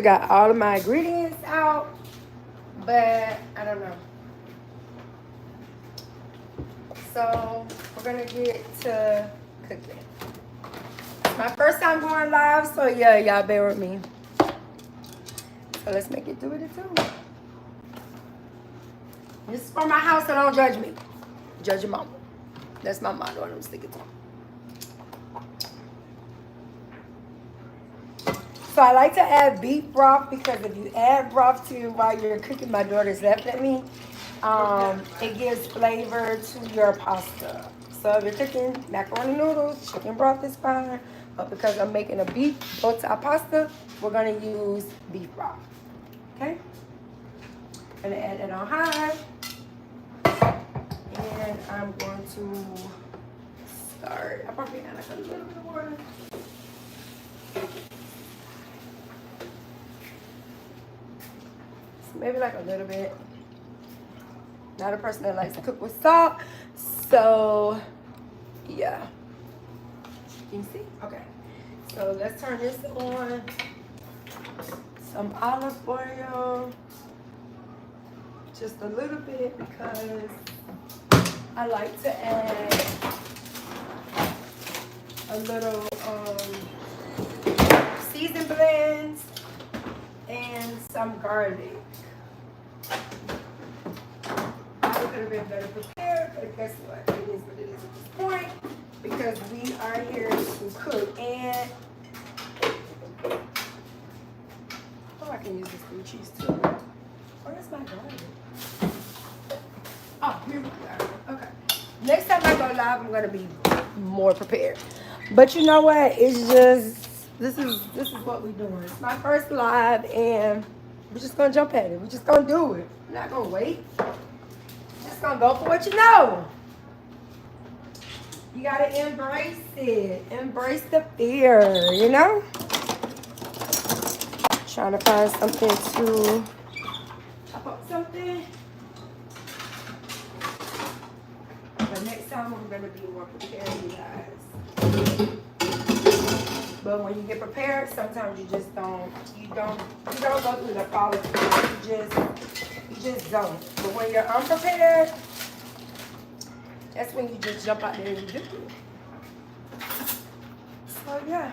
got all of my ingredients out, but I don't know. So we're gonna get to cooking. It's my first time going live, so yeah, y'all bear with me. So let's make it do what it do. This is for my house, so don't judge me. Judge your mama. That's my motto, and I'm sticking to it. So I like to add beef broth because if you add broth to while you're cooking, my daughter's left at me, it gives flavor to your pasta. So if you're cooking macaroni noodles, chicken broth is fine. But because I'm making a beef bowtie pasta, we're gonna use beef broth. Okay? Gonna add it on high. And I'm going to start. I probably add like a little bit of water. Maybe like a little bit. Not a person that likes to cook with salt. So, yeah. You see? Okay. So let's turn this on. Some olive oil. Just a little bit because I like to add a little season blends and some garlic. I could have been better prepared, but guess what? It is what it is at this point because we are here to cook. And oh, I can use this blue cheese too. Where's my garlic? Oh, here we go. Okay. Next time I go live, I'm gonna be more prepared. But you know what? It's just this is what we're doing. It's my first live, and we're just gonna jump at it. We're just gonna do it. We're not gonna wait. Just gonna go for what you know. You gotta embrace it. Embrace the fear, you know? Trying to find something to chop up something. But next time I'm gonna be more prepared, you guys. But when you get prepared, sometimes you just don't go through the process. You just don't. But when you're unprepared, that's when you just jump out there and do it. So yeah.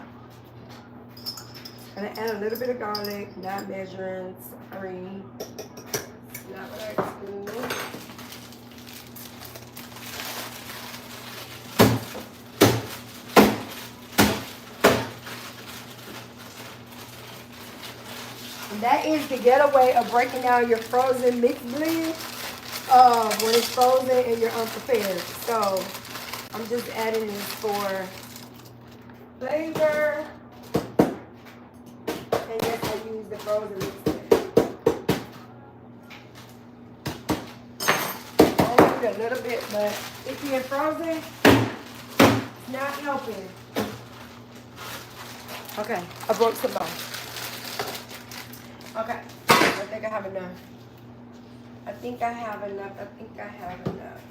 And I add a little bit of garlic, not measuring, sorry. It's not what I do. And that is the getaway of breaking down your frozen mixed blend when it's frozen and you're unprepared. So I'm just adding this for flavor. And yes, I use the frozen mixed blend. Only a little bit, but if you're frozen, it's not helping. Okay, I broke some bones. Okay, I think I have enough. I think I have enough.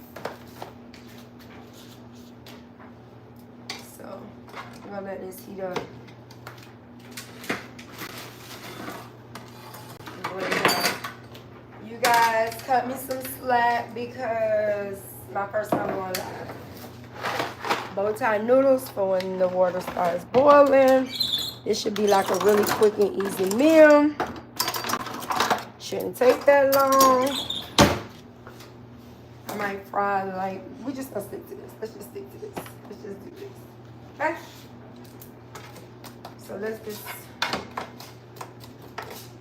So, I'm gonna let this heat up. You guys cut me some slack because my first time going live. Bow tie noodles for when the water starts boiling. This should be like a really quick and easy meal. Shouldn't take that long. I might fry like, we just gonna stick to this. Let's just stick to this. Let's just do this. Okay? So let's just,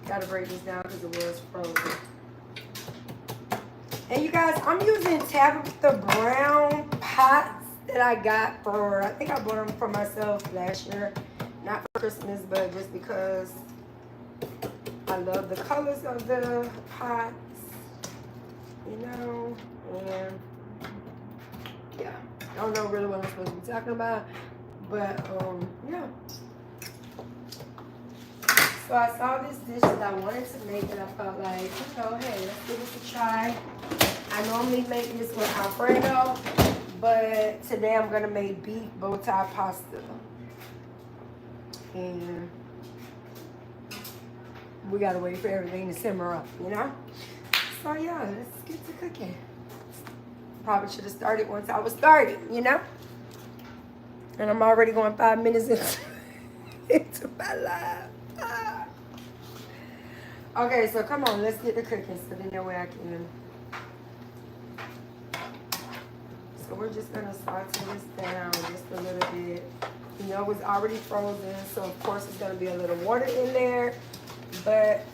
gotta break this down because it was frozen. And you guys, I'm using Tabitha Brown pots that I got for, I think I bought them for myself last year. Not for Christmas, but just because I love the colors of the pots, you know, and yeah, I don't know really what I'm supposed to be talking about, but yeah. So I saw this dish that I wanted to make and I felt like, you know, hey, let's give this a try. I normally make this with Alfredo, but today I'm gonna make beef bow tie pasta. And we gotta wait for everything to simmer up, you know? So yeah, let's get to cooking. Probably should have started once I was started, you know? And I'm already going 5 minutes into my life. Ah. Okay, so come on, let's get to cooking so then that way I can. So we're just gonna saute this down just a little bit. You know, it's already frozen, so of course it's gonna be a little water in there, but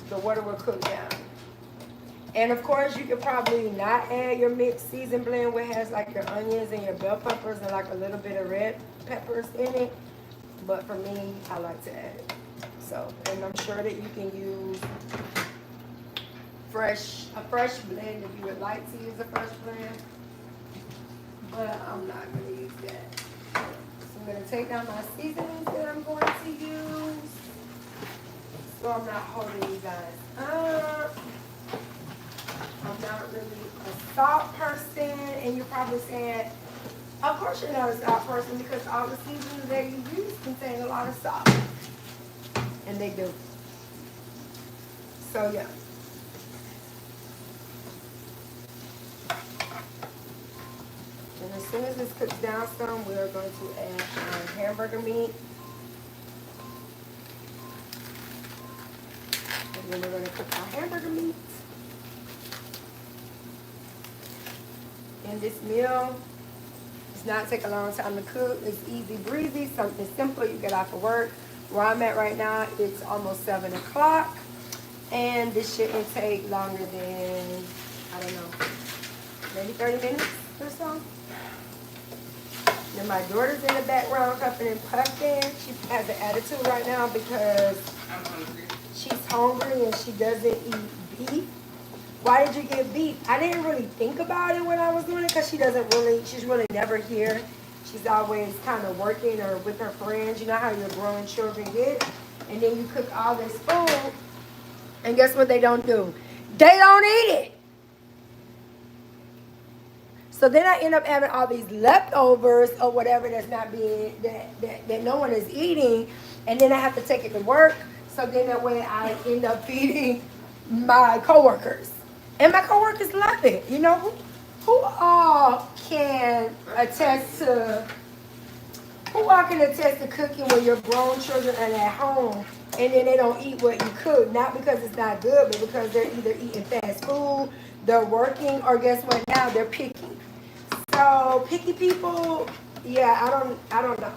the water will cook down. And of course, you could probably not add your mixed season blend, which has like your onions and your bell peppers and like a little bit of red peppers in it. But for me, I like to add it. So, and I'm sure that you can use a fresh blend if you would like to use a fresh blend. But I'm not going to use that. So I'm going to take down my seasonings that I'm going to use. So I'm not holding you guys up. I'm not really a salt person, and you're probably saying, of course you're not a salt person because all the seasonings that you use contain a lot of salt. And they do. So yeah. And as soon as this cooks down some, we're going to add our hamburger meat. And then we're going to cook our hamburger meat. And this meal does not take a long time to cook. It's easy breezy, something simple. You get off of work. Where I'm at right now, it's almost 7 o'clock. And this shouldn't take longer than, I don't know, maybe 30 minutes or so. And my daughter's in the background huffing and puffing. She has an attitude right now because she's hungry and she doesn't eat beef. Why did you get beef? I didn't really think about it when I was doing it because she's really never here. She's always kind of working or with her friends. You know how your grown children get? And then you cook all this food, and guess what they don't do? They don't eat it. So then I end up having all these leftovers or whatever that's not being, that no one is eating, and then I have to take it to work. So then that way I end up feeding my coworkers. And my coworkers love it. You know, who all can attest to cooking when your grown children are at home and then they don't eat what you cook? Not because it's not good, but because they're either eating fast food, they're working, or guess what now? They're picky. So picky people, yeah, I don't know.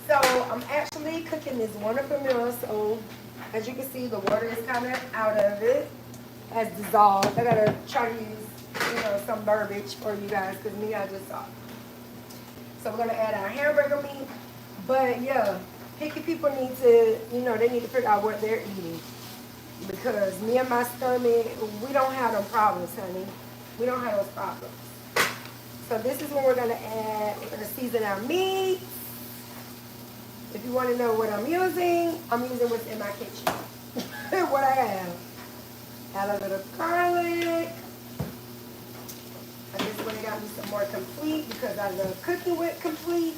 So I'm actually cooking this wonderful meal. So as you can see, the water is kind of out of it. Has dissolved. I gotta try to use, some verbiage for you guys because me, I just saw. So we're gonna add our hamburger meat. But yeah, picky people need to, they need to figure out what they're eating. Because me and my stomach, we don't have them problems, honey. We don't have those problems. So this is what we're gonna add. We're gonna season our meat. If you want to know what I'm using what's in my kitchen. What I have. Add a little garlic. I just went and got me some more complete because I love cooking with complete.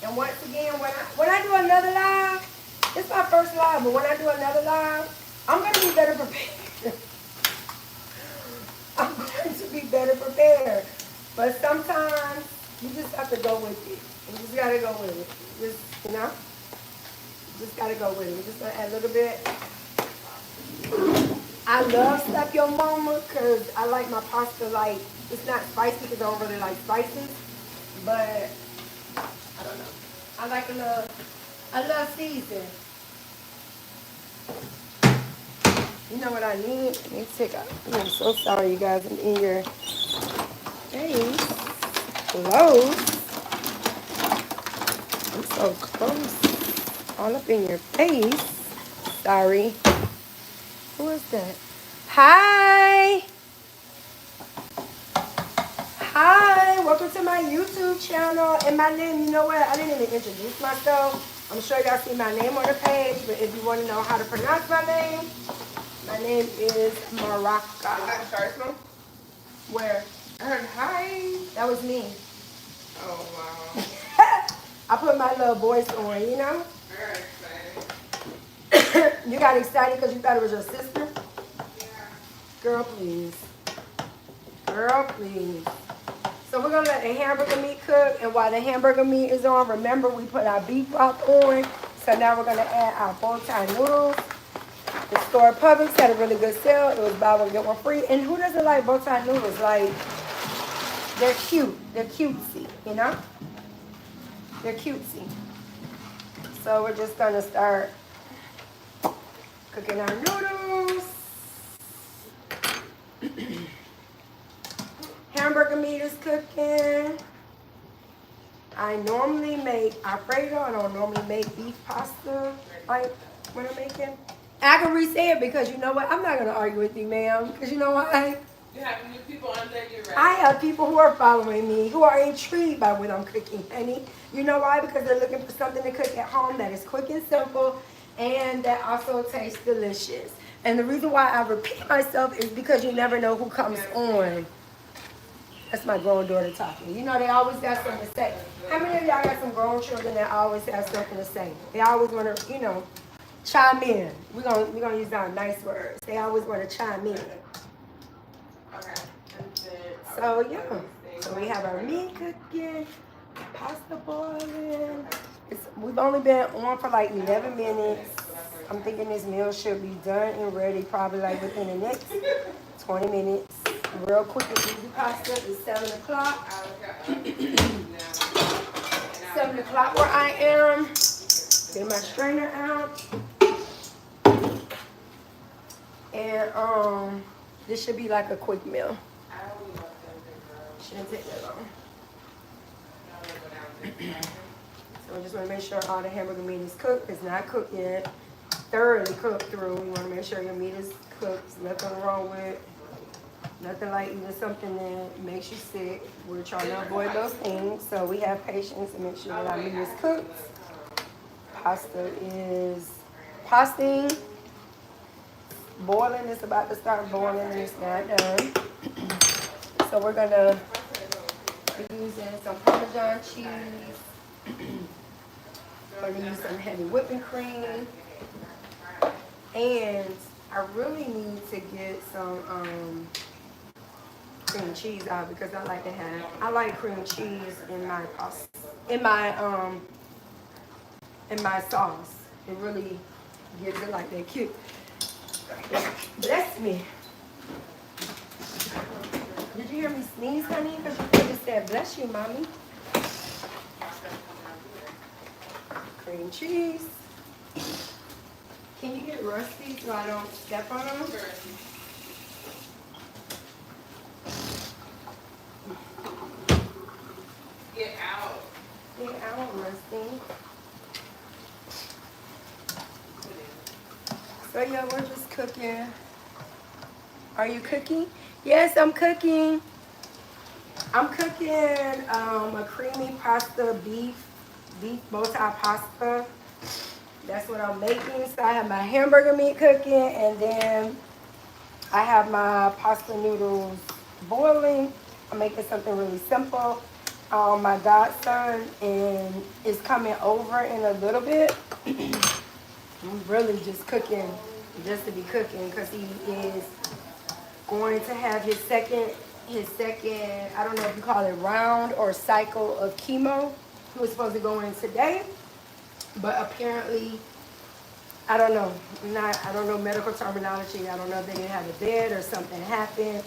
And once again, when I do another live, it's my first live, but when I do another live, I'm going to be better prepared. I'm going to be better prepared. But sometimes you just have to go with it. You just gotta go with it. Just gotta go with it. We're just gonna add a little bit. I love Slap Your Mama because I like my pasta like, it's not spicy because I don't really like spices. But, I don't know. I like a little season. You know what I need? Let me take out. I'm so sorry, you guys. I'm in your face. Close. I'm so close. All up in your face. Sorry. Who is that? Hi. Hi. Welcome to my YouTube channel. And my name, you know what? I didn't even introduce myself. I'm sure y'all see my name on the page. But if you want to know how to pronounce my name is Morocca. Is that Sharkman? Where? I heard hi. That was me. Oh, wow. I put my little voice on, you know? Very excited. You got excited because you thought it was your sister? Yeah. Girl, please. Girl, please. So we're going to let the hamburger meat cook. And while the hamburger meat is on, remember we put our beef broth on. So now we're going to add our bowtie noodles. The store Publix had a really good sale. It was buy one, get one free. And who doesn't like bowtie noodles? Like, they're cute. They're cutesy, you know? They're cutesy. So we're just going to start cooking our noodles. Hamburger meat is cooking. I normally make Alfredo. I don't normally make beef pasta like when I'm making. I can re-say it because you know what? I'm not going to argue with you, ma'am. Because you know what? You have new people under you, right? I have people who are following me who are intrigued by what I'm cooking, honey. You know why? Because they're looking for something to cook at home that is quick and simple and that also tastes delicious. And the reason why I repeat myself is because you never know who comes on. That's my grown daughter talking. You know, they always got something to say. How many of y'all got some grown children that always have something to say? They always want to, you know, chime in. We're gonna use our nice words. They always want to chime in. So yeah, so we have our meat cooking, pasta boiling. We've only been on for like 11 minutes. I'm thinking this meal should be done and ready probably like within the next 20 minutes. Real quick and easy pasta is 7 o'clock. 7 o'clock where I am. Get my strainer out. And this should be like a quick meal. Shouldn't take that long. So I just want to make sure all the hamburger meat is cooked. It's not cooked yet. Thoroughly cooked through. You want to make sure your meat is cooked. There's nothing wrong with it. Nothing like eating something that makes you sick. We're trying to avoid those things. So we have patience and make sure that our meat is cooked. Pasta is posting. Boiling. It's about to start boiling and it's not done. So we're going to be using some Parmesan cheese. We're going to use some heavy whipping cream. And I really need to get some cream cheese out because I like cream cheese in my pasta, in my sauce. It really gives it like that cute. Bless me. Did you hear me sneeze, honey? Because you just said, bless you, mommy. Cream cheese. Can you get rusty so I don't step on them? Get out. Get out, rusty. So yeah, we're just cooking. Are you cooking? Yes, I'm cooking. I'm cooking a creamy pasta, beef bowtie pasta. That's what I'm making. So I have my hamburger meat cooking, and then I have my pasta noodles boiling. I'm making something really simple. My godson is coming over in a little bit. I'm really just cooking, just to be cooking, because he is going to have his second, I don't know if you call it round or cycle of chemo. He was supposed to go in today, but apparently, I don't know. I don't know medical terminology. I don't know if they didn't have a bed or something happened,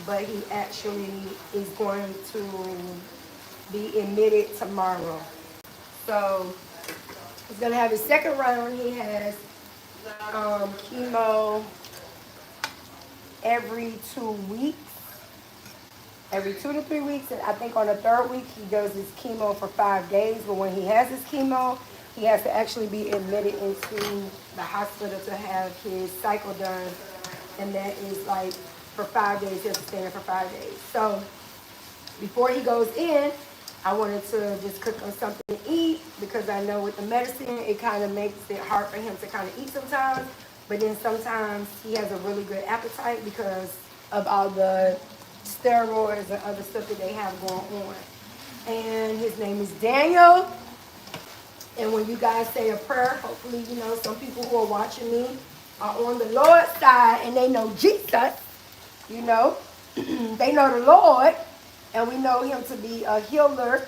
but he actually is going to be admitted tomorrow. So he's gonna have his second round. He has chemo every 2 weeks, every 2 to 3 weeks, and I think on the third week he does his chemo for 5 days. But when he has his chemo, he has to actually be admitted into the hospital to have his cycle done, and that is like for 5 days. He has to stay there for 5 days. So before he goes in, I wanted to just cook him something to eat because I know with the medicine, it kind of makes it hard for him to kind of eat sometimes. But then sometimes he has a really good appetite because of all the steroids and other stuff that they have going on. And his name is Daniel. And when you guys say a prayer, hopefully, you know, some people who are watching me are on the Lord's side and they know Jesus, you know. They know the Lord, and we know him to be a healer.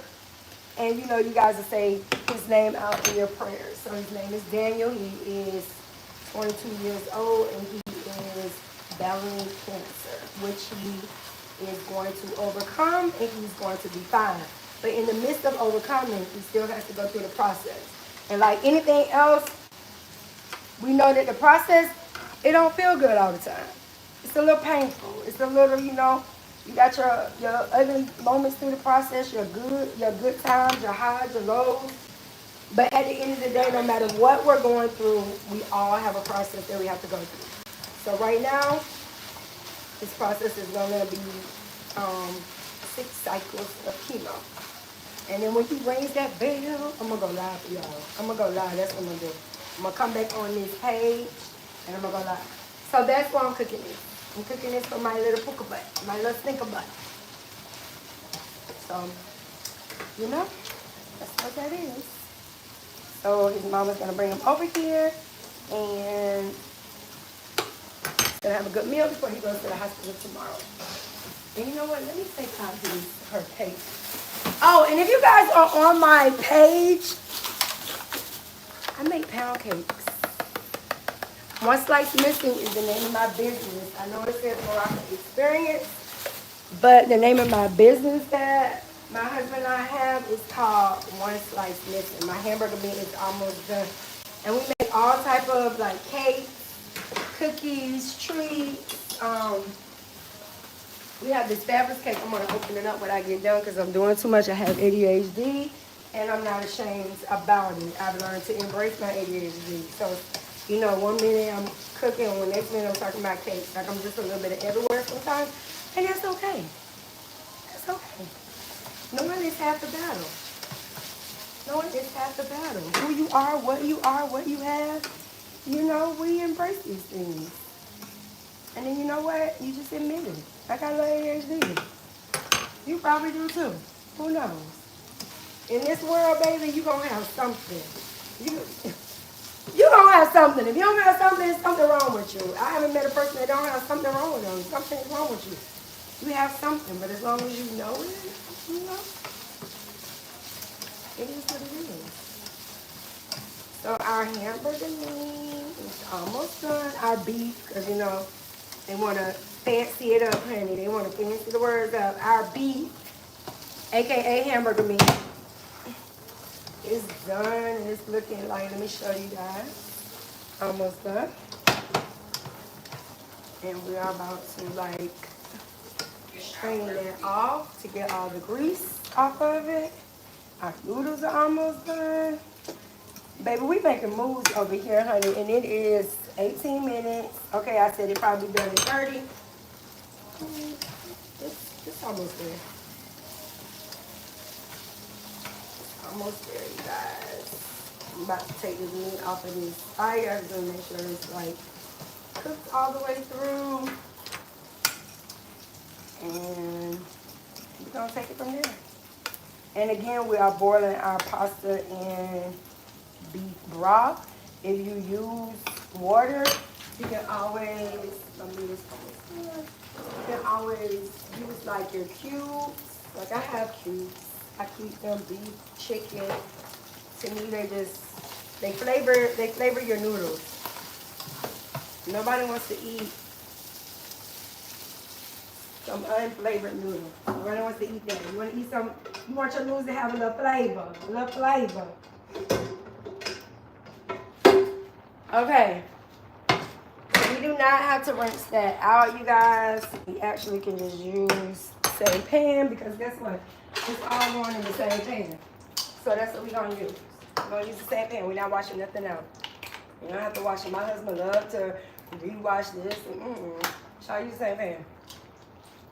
And, you know, you guys will say his name out in your prayers. So his name is Daniel. He is 22 years old, and he is battling cancer, which he is going to overcome, and he's going to be fine. But in the midst of overcoming, he still has to go through the process. And like anything else, we know that the process, it don't feel good all the time. It's a little painful. It's a little, you know, you got your ugly moments through the process, your good times, your highs, your lows. But at the end of the day, no matter what we're going through, we all have a process that we have to go through. So right now, this process is going to be 6 cycles of chemo. And then when he rings that bell, I'm going to go live for y'all. I'm going to go live. That's what I'm going to do. I'm going to come back on this page, and I'm going to go live. So that's why I'm cooking this. I'm cooking this for my little puka butt, my little stinker butt. So, you know, that's what that is. So his mama's going to bring him over here, and he's going to have a good meal before he goes to the hospital tomorrow. And you know what? Let me take out her page. Oh, and if you guys are on my page, I make pound cakes. One Slice Missing is the name of my business. I know it says Morocca Experience, but the name of my business that my husband and I have is called One Slice Missing. My hamburger meat is almost done. And we make all type of like cakes, cookies, treats. We have this fabulous cake. I'm going to open it up when I get done because I'm doing too much. I have ADHD, and I'm not ashamed about it. I've learned to embrace my ADHD. So, you know, one minute I'm cooking, and the next minute I'm talking about cake. Like I'm just a little bit of everywhere sometimes, and that's okay. That's okay. Knowing is half the battle. Knowing is half the battle. Who you are, what you have, you know, we embrace these things. And then you know what? You just admit it. I got a little ADHD. You probably do too. Who knows? In this world, baby, you gonna have something. You gonna have something. If you don't have something, there's something wrong with you. I haven't met a person that don't have something wrong with them. Something is wrong with you. You have something, but as long as you know it, you know, it is what it is. So our hamburger meat is almost done. Our beef, because you know, they want to fancy it up, honey. They want to fancy the words up. Our beef, aka hamburger meat, is done, and it's looking like, let me show you guys, almost done. And we are about to like strain that off to get all the grease off of it. Our noodles are almost done. Baby, we making moves over here, honey, and it is 18 minutes. Okay, I said it probably done in 30. It's almost there. Almost there, you guys. I'm about to take this meat off of this fire to make sure it's like cooked all the way through. And we're gonna take it from there. And again, we are boiling our pasta in beef broth. If you use water, you can always, you can always use like your cubes. Like I have cubes. I keep them beef, chicken. To me, they flavor your noodles. Nobody wants to eat some unflavored noodles. Nobody wants to eat that. You want to eat some, you want your noodles to have a little flavor, Okay. So we do not have to rinse that out, you guys. We actually can just use the same pan because guess what? It's all going in the same pan. So that's what we're going to use. We're going to use the same pan. We're not washing nothing out. You don't have to wash it. My husband loves to rewash this. So I use the same pan.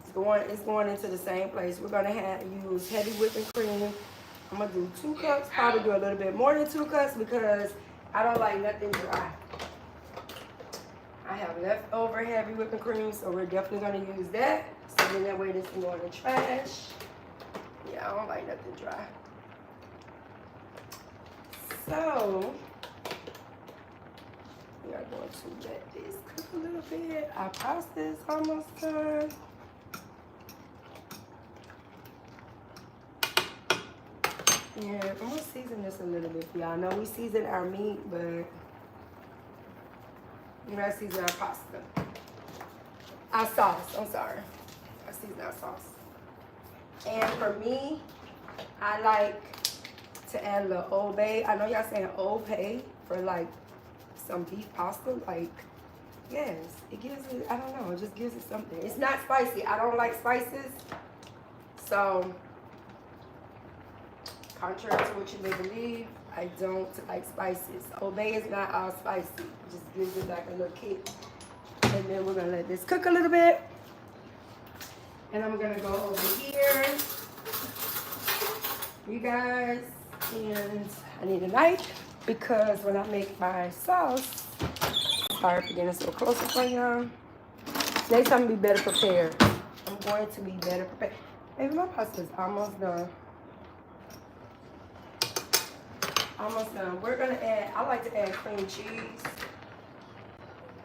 It's going into the same place. We're going to use heavy whipping cream. I'm going to do 2 cups. Probably do a little bit more than 2 cups because I don't like nothing dry. I have leftover heavy whipping cream, so we're definitely going to use that. So then that way this can go in the trash. Yeah, I don't like nothing dry. So, we are going to let this cook a little bit. Our pasta is almost done. Yeah, I'm gonna season this a little bit for y'all. I know we season our meat, but we gotta season our pasta. Our sauce, I'm sorry. I season our sauce. And for me, I like to add a little Old Bay. I know y'all saying Old Bay for like some beef pasta. Like, yes, it gives it, I don't know, it just gives it something. It's not spicy. I don't like spices. So, contrary to what you may believe, I don't like spices. Old Bay is not all spicy. It just gives it like a little kick. And then we're gonna let this cook a little bit. And I'm gonna go over here, you guys, and I need a knife because when I make my sauce, sorry for getting so close for y'all. Next time, be better prepared. I'm going to be better prepared. Maybe my pasta is almost done. Almost done. We're gonna add, I like to add cream cheese.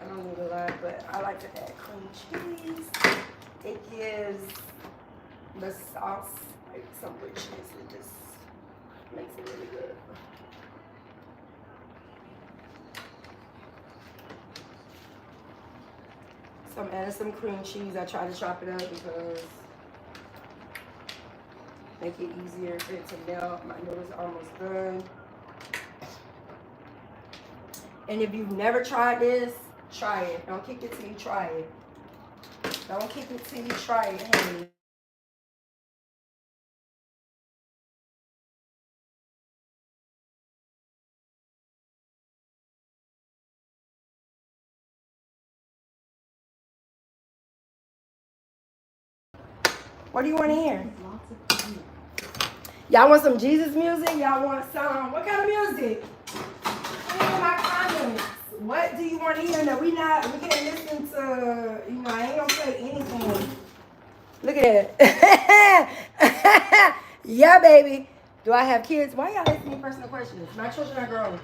I don't need a lot, but I like to add cream cheese. It gives the sauce like some richness. It just makes it really good. So I'm adding some cream cheese. I try to chop it up because make it easier for it to melt. My noodles are almost done. And if you've never tried this, try it. Don't kick it till you try it. Don't kick it till you try it, honey. What do you want to hear? Y'all want some Jesus music? Y'all want some, what kind of music? Put it in my comments. What do you want to hear? No, we can't listen to, you know, I ain't gonna play anything. Look at that. Yeah, baby. Do I have kids? Why y'all asking me personal questions? My children are grown.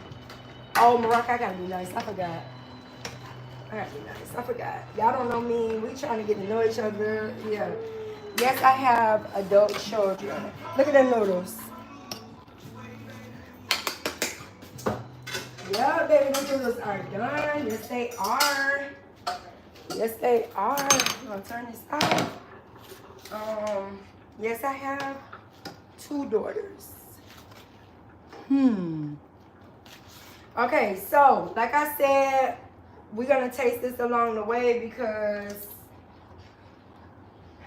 Oh, Morocco, I gotta be nice. I forgot. I gotta be nice. I forgot. Y'all don't know me. We trying to get to know each other. Yeah. Yes, I have adult children. Look at them noodles. Yeah, baby, those noodles are done. Yes, they are. Yes, they are. I'm gonna turn this off. Yes, I have 2 daughters. Okay, so like I said, we're gonna taste this along the way because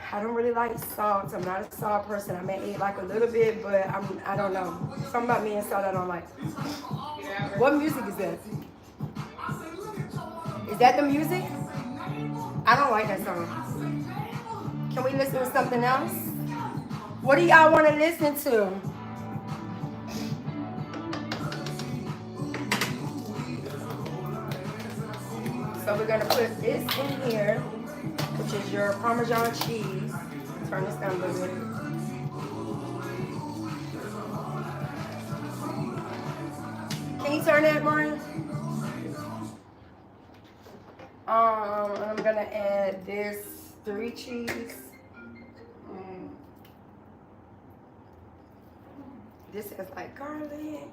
I don't really like salt. I'm not a salt person. I may eat like a little bit, but I don't know. Something about me and salt I don't like. What music is that? Is that the music? I don't like that song. Can we listen to something else? What do y'all want to listen to? So we're gonna put this in here, which is your Parmesan cheese. Turn this down a little bit. Can you turn that, Brian? I'm gonna add this 3 cheese. This has like garlic.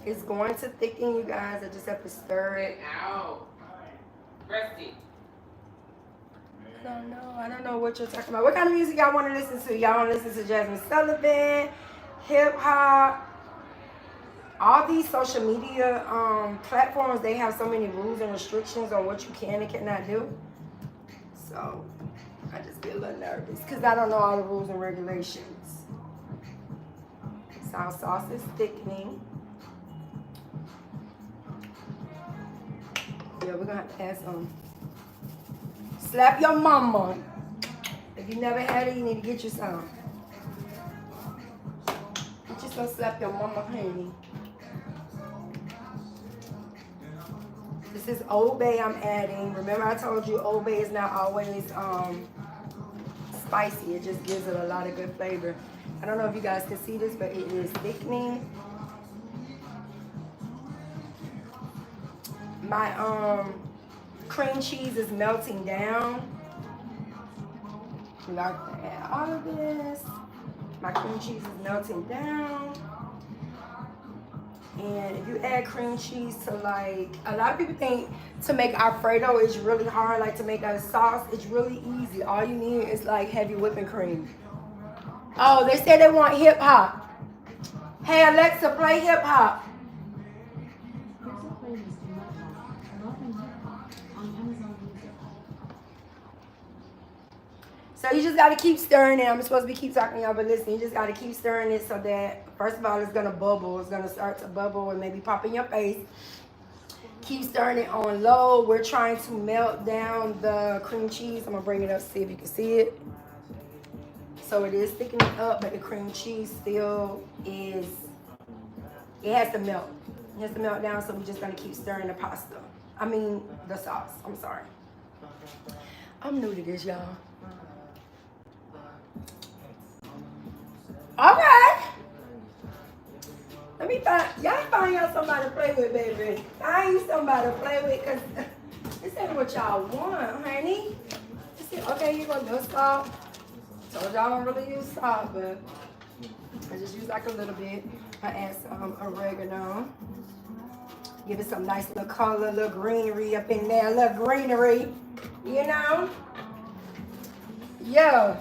It's going to thicken, you guys. I just have to stir it. Ow. Rusty. I don't know what you're talking about. What kind of music y'all want to listen to? Y'all want to listen to Jasmine Sullivan, hip hop? All these social media platforms, they have so many rules and restrictions on what you can and cannot do. So I just get a little nervous because I don't know all the rules and regulations. So our sauce is thickening. Yeah, we're gonna have to add some. Slap your mama. If you never had it, you need to get you some. Get you some slap your mama, honey. This is Old Bay I'm adding. Remember I told you Old Bay is not always spicy. It just gives it a lot of good flavor. I don't know if you guys can see this, but it is thickening. My cream cheese is melting down. We like to add all of this. My cream cheese is melting down. And if you add cream cheese to like, a lot of people think to make Alfredo is really hard, like to make a sauce, it's really easy. All you need is like heavy whipping cream. Oh, they said they want hip hop. Hey Alexa, play hip hop. So you just got to keep stirring it. I'm supposed to be keep talking to y'all, but listen, you just got to keep stirring it so that, first of all, it's going to bubble. It's going to start to bubble and maybe pop in your face. Keep stirring it on low. We're trying to melt down the cream cheese. I'm going to bring it up, see if you can see it. So it is thickening up, but the cream cheese still is, it has to melt. It has to melt down, so we're just going to keep stirring the pasta. I mean, the sauce. I'm sorry. I'm new to this, y'all. Okay. Let me find y'all somebody to play with, baby. Find you somebody to play with, because this ain't what y'all want, honey. Okay, you gonna no salt. Told y'all I don't really use salt, but I just use like a little bit. I add some oregano. Give it some nice little color, little greenery up in there, little greenery, you know? Yo.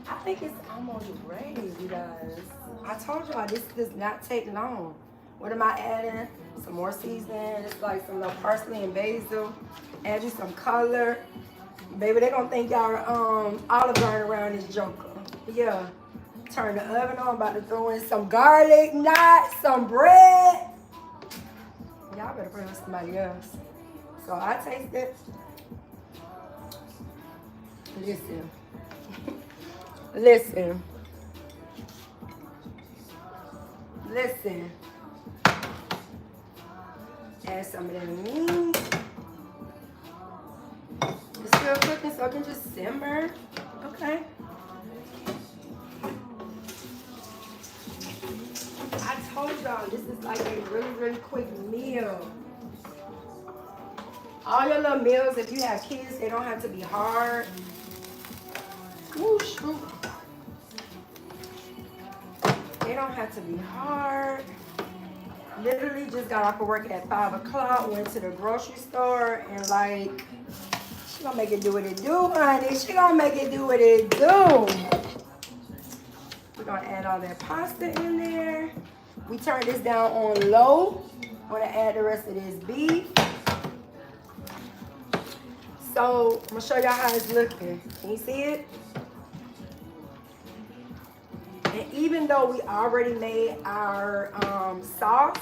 I think it's almost ready, you guys. I told y'all this does not take long. What am I adding? Some more seasoning. It's like some little parsley and basil. Add you some color. Baby, they gonna think y'all olive garden around this joker. Yeah. Turn the oven on. About to throw in some garlic knots, some bread. Y'all better put it with somebody else. So I taste it. Listen. Listen. Listen. Add some of that meat. It's still cooking, so it can just simmer. Okay. I told y'all this is like a really, really quick meal. All your little meals, if you have kids, they don't have to be hard. Ooh, shoot. They don't have to be hard. Literally just got off of work at 5 o'clock, went to the grocery store, and like, she gonna make it do what it do, honey. She gonna make it do what it do. We're gonna add all that pasta in there. We turn this down on low. I'm gonna add the rest of this beef. So I'm gonna show y'all how it's looking. Can you see it? And even though we already made our sauce,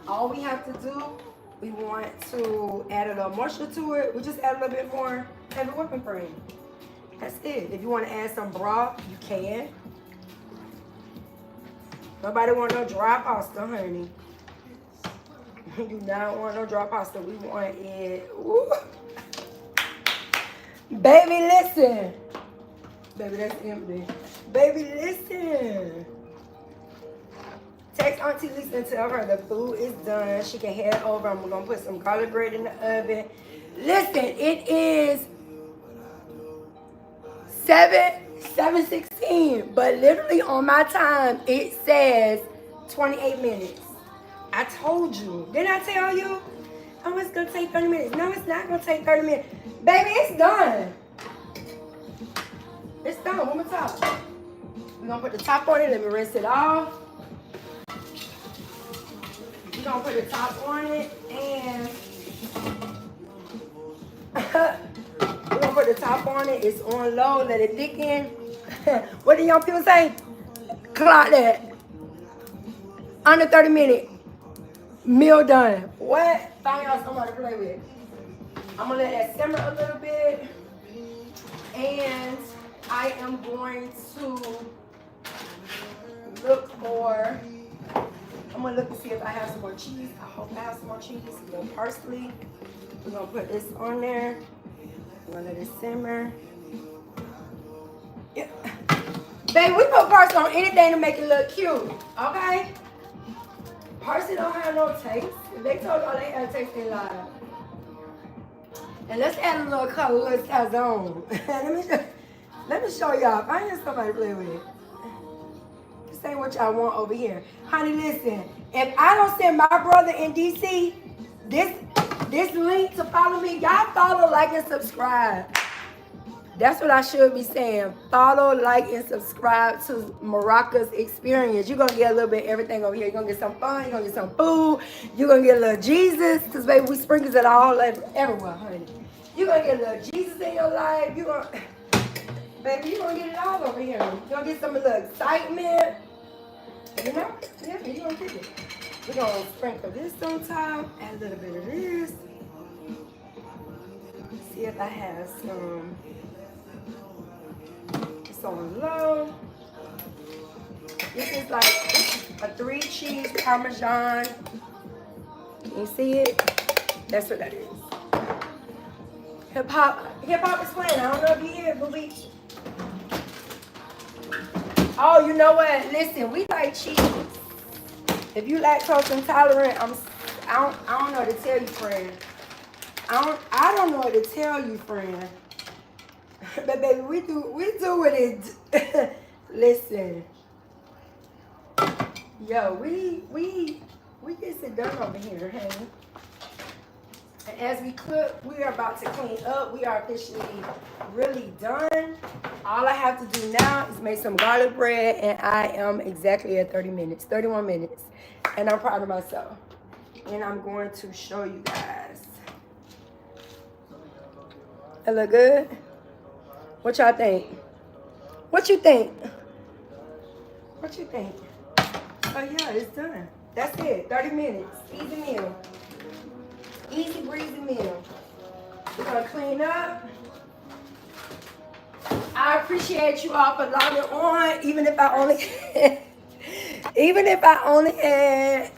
all we have to do, we want to add a little moisture to it. We just add a little bit more heavy whipping cream. That's it. If you want to add some broth, you can. Nobody want no dry pasta, honey. You do not want no dry pasta. We want it. Ooh. Baby, listen. Baby, that's empty. Baby, listen. Text Auntie Lisa and tell her the food is done. She can head over. I'm going to put some garlic bread in the oven. Listen, it is 7:16, but literally on my time, it says 28 minutes. I told you. Didn't I tell you? Oh, it's going to take 30 minutes. No, it's not going to take 30 minutes. Baby, it's done. It's done. One more time. We're going to put the top on it. Let me rinse it off. We're going to put the top on it. And we're going to put the top on it. It's on low. Let it thicken. What do young people say? Clock that. Under 30 minutes. Meal done. What? Find y'all somebody to play with. I'm going to let that simmer a little bit. And I am going to look for, I'm I'm gonna look and see if I have some more cheese. I hope I have some more cheese. A little parsley. We're gonna put this on there. We're gonna let it simmer. Yeah. Babe, we put parsley on anything to make it look cute, okay? Parsley don't have no taste. If they told y'all they had taste, they lied. And let's add a little color, a little sazon. let me show y'all. Find you somebody to play with. This ain't what y'all want over here. Honey, listen. If I don't send my brother in DC this link to follow me, y'all follow, like, and subscribe. That's what I should be saying. Follow, like, and subscribe to Morocco's experience. You're going to get a little bit of everything over here. You're going to get some fun. You're going to get some food. You're going to get a little Jesus. Because, baby, we sprinkles it all everywhere, honey. You're going to get a little Jesus in your life. Baby, you're going to get it all over here. You're going to get some of the excitement. You know? Yeah, you're going to get it. We're going to sprinkle this on top. Add a little bit of this. See if I have some... It's on low. This is like a 3-cheese Parmesan. Can you see it? That's what that is. Hip hop is playing. I don't know if you hear it, but we. Oh, you know what? Listen, we like cheese. If you lactose intolerant, I don't know what to tell you, friend. I don't know what to tell you, friend. But baby, we do it. Listen, yo, we get it done over here, honey. And as we cook, we are about to clean up. We are officially really done. All I have to do now is make some garlic bread, and I am exactly at 31 minutes, and I'm proud of myself. And I'm going to show you guys. It look good? What y'all think? What you think? What you think? Oh yeah, it's done. That's it. 30 minutes. Easy meal. Easy breezy meal. We're gonna clean up. I appreciate you all for logging on, even if I only had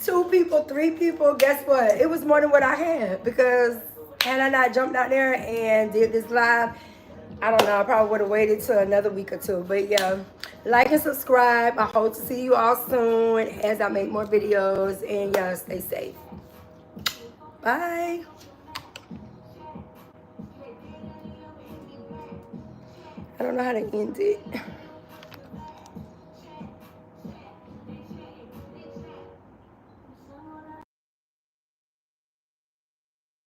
2 people, 3 people. Guess what? It was more than what I had, because had I not jumped out there and did this live, I don't know, I probably would have waited till another week or 2. But yeah, like and subscribe. I hope to see you all soon as I make more videos. And yeah, stay safe. Bye. I don't know how to end it.